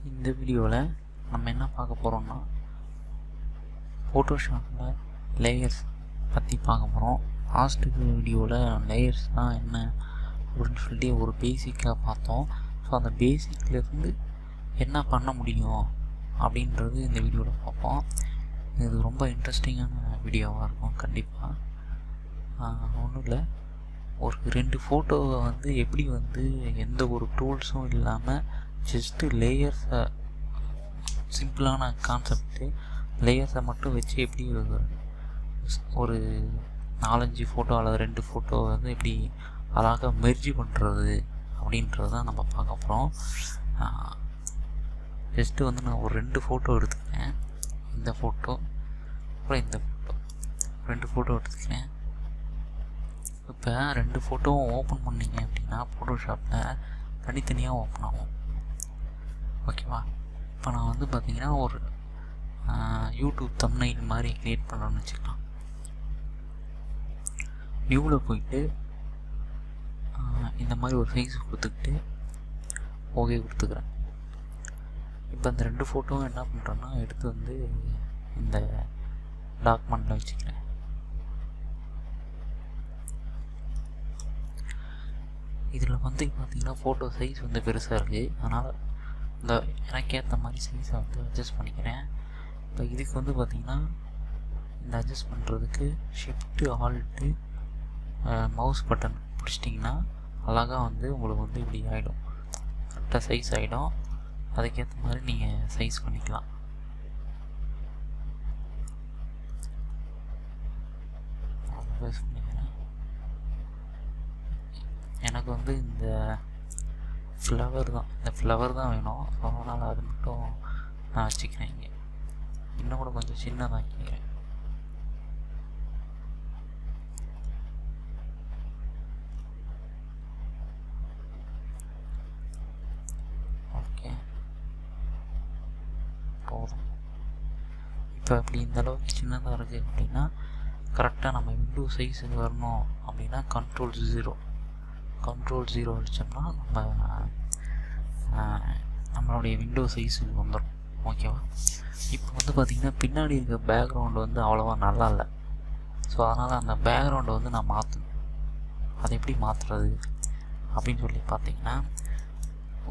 இந்த வீடியோவில் நம்ம என்ன பார்க்க போகிறோம்னா ஃபோட்டோஷாப்பில் லேயர்ஸ் பற்றி பார்க்க போகிறோம். லாஸ்ட் வீடியோவில் லேயர்ஸ்னால் என்ன அப்படின்னு சொல்லி ஒரு பேசிக்காக பார்த்தோம். ஸோ அந்த பேசிக்லேருந்து என்ன பண்ண முடியும் அப்படின்றது இந்த வீடியோவில் பார்ப்போம். இது ரொம்ப இன்ட்ரெஸ்டிங்கான வீடியோவாக இருக்கும். கண்டிப்பாக ஒன்றும் இல்லை, ஒரு 2 ஃபோட்டோவை எப்படி எந்த ஒரு டூல்ஸும் இல்லாமல் ஜஸ்ட்டு லேயர்ஸை, சிம்பிளான கான்செப்ட்டு, லேயர்ஸை மட்டும் வச்சு எப்படி ஒரு 4-5 ஃபோட்டோ அல்லது 2 ஃபோட்டோ எப்படி அழகாக மெர்ஜி பண்ணுறது அப்படின்றது தான் நம்ம பார்க்க போகிறோம். ஜஸ்ட்டு நான் ஒரு 2 ஃபோட்டோ எடுத்துக்கிறேன். இந்த ஃபோட்டோ அப்புறம் இந்த ஃபோட்டோ, 2 ஃபோட்டோ எடுத்துக்கிறேன். இப்போ 2 ஃபோட்டோவும் ஓப்பன் பண்ணிங்க அப்படின்னா ஃபோட்டோஷாப்பில் தனித்தனியாக ஓப்பன் ஆகும். ஓகேவா? இப்போ நான் பார்த்தீங்கன்னா ஒரு யூடியூப் தம்ப்நெயில் மாதிரி க்ரியேட் பண்ணுறோன்னு வச்சுக்கலாம். நியூவில் போயிட்டு இந்த மாதிரி ஒரு சைஸ் கொடுத்துக்கிட்டு ஓகே கொடுத்துக்கிறேன். இப்போ அந்த 2 ஃபோட்டோவும் என்ன பண்ணுறேன்னா எடுத்து இந்த டாக்குமெண்ட்டில் வச்சுக்கிறேன். இதில் பார்த்தீங்கன்னா ஃபோட்டோ சைஸ் பெருசாக இருக்குது. அதனால் இந்த எனக்கு ஏற்ற மாதிரி சைஸை அட்ஜஸ்ட் பண்ணிக்கிறேன். இப்போ இதுக்கு பார்த்திங்கன்னா இந்த அட்ஜஸ்ட் பண்ணுறதுக்கு ஷிஃப்ட்டு ஆல்ட்டு மவுஸ் பட்டன் பிடிச்சிட்டிங்கன்னா அழகாக உங்களுக்கு இப்படி ஆகிடும், கரெக்டாக சைஸ் ஆகிடும். அதுக்கேற்ற மாதிரி நீங்கள் சைஸ் பண்ணிக்கலாம். யூஸ் பண்ணிக்கிறேன். எனக்கு இந்த ஃப்ளவர் தான் வேணும். அதனால் அது மட்டும் நான் வச்சுக்கிறேன். இங்கே இன்னும் கூட கொஞ்சம் சின்னதாக்கிக்கிறேன். ஓகே, போதும். இப்போ அப்படி இந்த அளவுக்கு சின்னதாக இருக்குது அப்படின்னா கரெக்டாக நம்ம விண்டோ சைஸுக்கு வரணும் அப்படின்னா கண்ட்ரோல் 0 அடித்தோம்னா நம்மளுடைய விண்டோ சைஸுக்கு வந்துடும். ஓகேவா? இப்போ பார்த்திங்கன்னா பின்னாடி இருக்க பேக்ரவுண்டு அவ்வளோவா நல்லா இல்லை. ஸோ அதனால் அந்த பேக்ரவுண்டை நான் மாற்றணும். அதை எப்படி மாற்றுறது அப்படின்னு சொல்லி பார்த்தீங்கன்னா,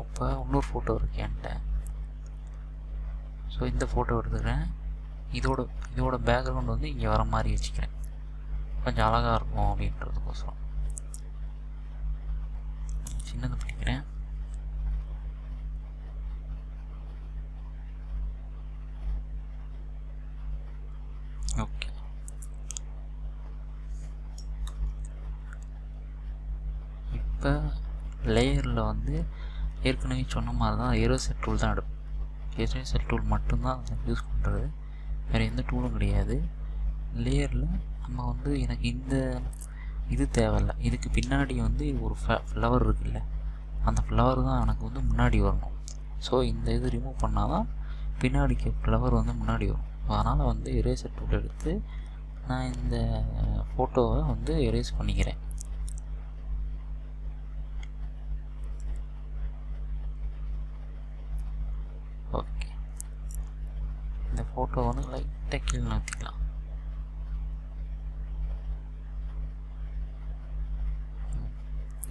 இப்போ இன்னொரு ஃபோட்டோ இருக்கு என்கிட்ட. ஸோ இந்த ஃபோட்டோ எடுத்துக்கிறேன். இதோட பேக்ரவுண்டு இங்கே வர மாதிரி வச்சுக்கிறேன். கொஞ்சம் அழகாக இருக்கும் அப்படின்றதுக்கோசரம் சின்னது பண்ணிக்கிறேன். ஓகே, இப்போ லேயரில் ஏற்கனவே சொன்ன மாதிரி தான் எரேசர் டூல் தான் எடுப்போம். எரேசர் டூல் மட்டும்தான் யூஸ் பண்ணுறது, வேறு எந்த டூலும் கிடையாது. லேயரில் நம்ம எனக்கு இந்த இது தேவையில்லை. இதுக்கு பின்னாடி ஒரு ஃப்ளவர் இருக்குல்ல, அந்த ஃப்ளவர் தான் எனக்கு முன்னாடி வரணும். ஸோ இந்த இது ரிமூவ் பண்ணால் தான் பின்னாடிக்கு ஃப்ளவர் முன்னாடி வரும். அதனால் எரேசர் டூல் எடுத்து நான் இந்த ஃபோட்டோவை எரேஸ் பண்ணிக்கிறேன். ஓகே, இந்த ஃபோட்டோ லைட்டாக கீழே நகர்த்திக்கலாம்.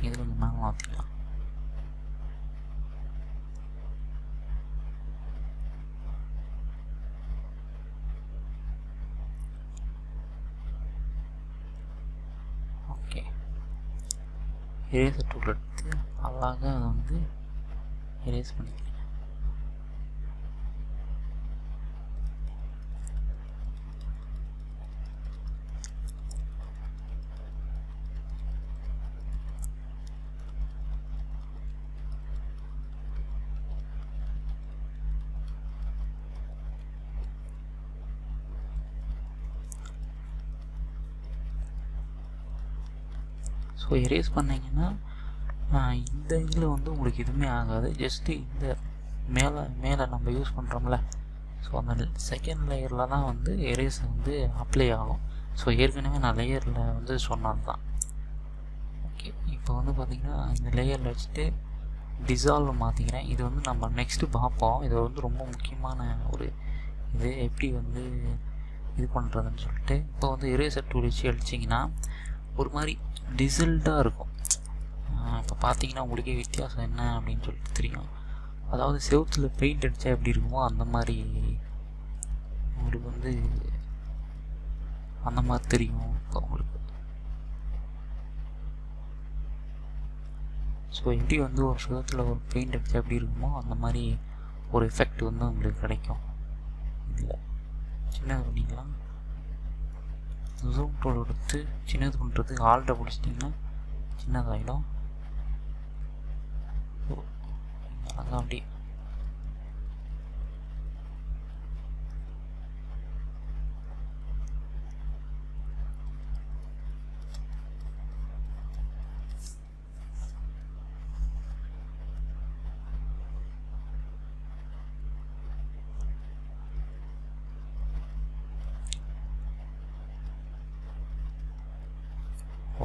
இது கொஞ்சம் மேலே மாற்றிக்கலாம். ஓகே, எரேசர் டூல் எடுத்து அழகாக அதை எரேஸ் பண்ணிக்கிறேன். ஸோ எரேஸ் பண்ணிங்கன்னா இந்த இதில் உங்களுக்கு எதுவுமே ஆகாது. ஜஸ்ட்டு இந்த மேலே நம்ம யூஸ் பண்ணுறோம்ல, ஸோ அந்த செகண்ட் லேயரில் தான் எரேஸ் அப்ளை ஆகும். ஸோ ஏற்கனவே நான் லேயரில் சொன்னது தான். ஓகே, இப்போ பார்த்திங்கன்னா இந்த லேயரில் வச்சுட்டு டிசால்வ் மாற்றிக்கிறேன். இது வந்து நம்ம நெக்ஸ்ட்டு பார்ப்போம். இது வந்து ரொம்ப முக்கியமான ஒரு இது எப்படி வந்து இது பண்ணுறதுன்னு சொல்லிட்டு. இப்போ வந்து இரேசர் டூல் வச்சு அடிச்சிங்கன்னா ஒரு மாதிரி டிசல்ட்டாக இருக்கும். இப்போ பார்த்தீங்கன்னா உங்களுக்கே வித்தியாசம் என்ன அப்படின்னு சொல்லிட்டு தெரியும். அதாவது செவுத்தில் பெயிண்ட் அடித்தா எப்படி இருக்குமோ அந்த மாதிரி உங்களுக்கு வந்து அந்த மாதிரி தெரியும் இப்போ உங்களுக்கு. ஸோ எப்படி வந்து ஒரு செவுத்தில் ஒரு பெயிண்ட் அடித்தா எப்படி இருக்குமோ அந்த மாதிரி ஒரு எஃபெக்ட் வந்து உங்களுக்கு கிடைக்கும். இதில் சின்னது பண்ணிக்கலாம். ஜூம் டூல் எடுத்து சின்னது பண்ணுறது ஆல்ட்டை பிடிச்சிட்டிங்கன்னா சின்னதாகிடும். அதான் அப்படி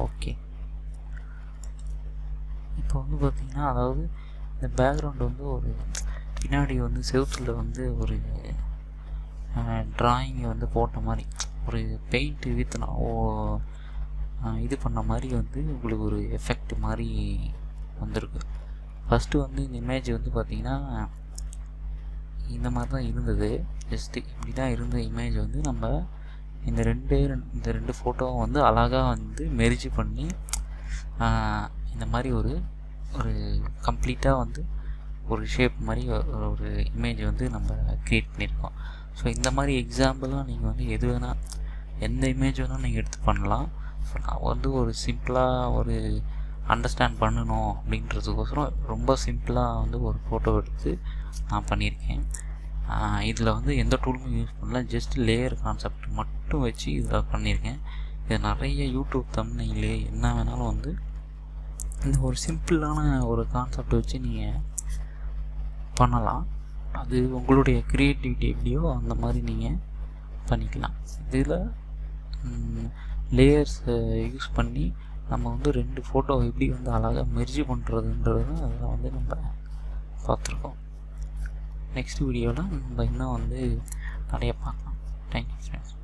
ஓகே. இப்போ வந்து பார்த்திங்கன்னா அதாவது இந்த பேக்ரவுண்டு வந்து ஒரு பின்னாடி வந்து செவுத்தில் வந்து ஒரு ட்ராயிங்கை வந்து போட்ட மாதிரி ஒரு பெயிண்ட்டு வித்துனா இது பண்ண மாதிரி வந்து உங்களுக்கு ஒரு எஃபெக்ட் மாதிரி வந்திருக்கு. ஃபஸ்ட்டு வந்து இந்த இமேஜ் வந்து பார்த்திங்கன்னா இந்த மாதிரி தான் இருந்தது. ஜஸ்ட்டு இப்படி தான் இருந்த இமேஜ் வந்து நம்ம இந்த ரெண்டு ஃபோட்டோவும் வந்து அழகாக வந்து மெர்ஜ் பண்ணி இந்த மாதிரி ஒரு கம்ப்ளீட்டாக வந்து ஒரு ஷேப் மாதிரி ஒரு இமேஜ் வந்து நம்ம க்ரியேட் பண்ணியிருக்கோம். ஸோ இந்த மாதிரி எக்ஸாம்பிளாக நீங்கள் வந்து எது வேணால் எந்த இமேஜ் வேணால் நீங்கள் எடுத்து பண்ணலாம். ஸோ நான் வந்து ஒரு சிம்பிளாக ஒரு அண்டர்ஸ்டாண்ட் பண்ணணும் அப்படின்றதுக்கோசரம் ரொம்ப சிம்பிளாக வந்து ஒரு ஃபோட்டோ எடுத்து நான் பண்ணியிருக்கேன். இதில் வந்து எந்த டூலுமே யூஸ் பண்ணல, ஜஸ்ட் லேயர் கான்செப்ட் மட்டும் வச்சு இதில் பண்ணியிருக்கேன். இது நிறைய யூடியூப் தம்ப்நெயில் என்ன வேணாலும் வந்து இந்த ஒரு சிம்பிளான ஒரு கான்செப்ட் வச்சு நீங்கள் பண்ணலாம். அது உங்களுடைய க்ரியேட்டிவிட்டி எப்படியோ அந்த மாதிரி நீங்கள் பண்ணிக்கலாம். இதில் லேயர்ஸ் யூஸ் பண்ணி நம்ம வந்து ரெண்டு ஃபோட்டோ எப்படி வந்து அழகாக மெர்ஜ் பண்ணுறதுன்றது அதில் வந்து நம்ம பார்த்துருக்கோம். நெக்ஸ்ட் வீடியோவில் நம்ம இன்னும் வந்து நிறைய பார்க்கலாம். Thank you friends.